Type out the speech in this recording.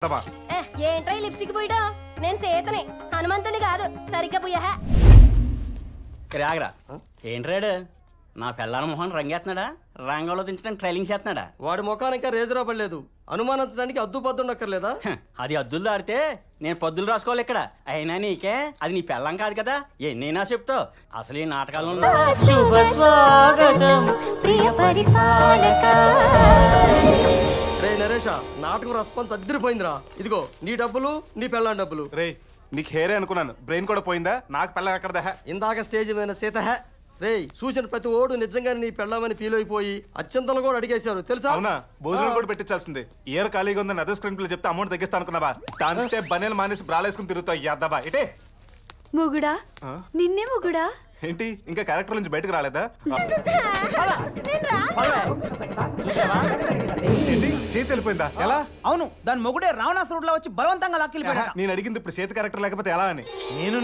ఏంట్రా లిప్స్టిక్ పోయడా? నేను సేతనే, హనుమంతుని కాదు. సరిగ్గా పోయా రాగరా. ఏంట్రాడు నా పిల్లల మొహన్ రంగేస్తున్నాడా? రంగంలో దించడానికి ట్రైలింగ్ చేస్తున్నాడా? వాడి ముఖానికి ఇంకా రేజరా పడలేదు. అనుమానించడానికి అద్దు పద్దు ఉండక్కర్లేదా? అది అద్దులు దాడితే నేను పద్దులు రాసుకోవాలి ఇక్కడ. అయినా నీకే అది నీ పెళ్ళం కాదు కదా, ఎన్నైనా చెప్తావు. అసలు ఈ నాటకాల్లో శుభ స్వాగతం ప్రియ పరిపాలక. రే నరేష, నాటకం రెస్పాన్స్ అద్దరిపోయిందిరా. ఇదిగో నీ డబ్బులు, నీ పెళ్ళాం డబ్బులు. రే నీకు హేరే అనుకున్నాను, బ్రెయిన్ కూడా పోయిందా? నాకు పెళ్ళం ఎక్కడదా? ఇందాక స్టేజ్ మీద సీత రే చూసిన ప్రతి ఓడు నిజంగానే నీ పెళ్ళామని ఫీల్ అయిపోయి అత్యంతలు కూడా అడిగేశారు తెలుసా? అవునా? భోజనం కూడా పెట్టించాల్సింది. ఇయర్ ఖాళీగా ఉందని అదే స్క్రీన్ ప్లే చెప్తే అమౌంట్ తగ్గిస్తా అనుకున్నావా? దాంతే బనేలు మానేసి బ్రాలేసుకుని తిరుగుతావు యాదవా. ఇటే ముగుడా నిన్నే ముగుడా. ఏంటి ఇంకా క్యారెక్టర్ నుంచి బయటకు రాలేదా? ఏంటి చేతి వెళ్ళిపోయిందా? ఎలా? అవును, దాని మొగుడే రావణాసురుడిలా వచ్చి బలవంతంగా లాక్కెళ్ళిపోయాడు. నేను అడిగింది ఇప్పుడు చేతి క్యారెక్టర్ లేకపోతే ఎలా అని. నేను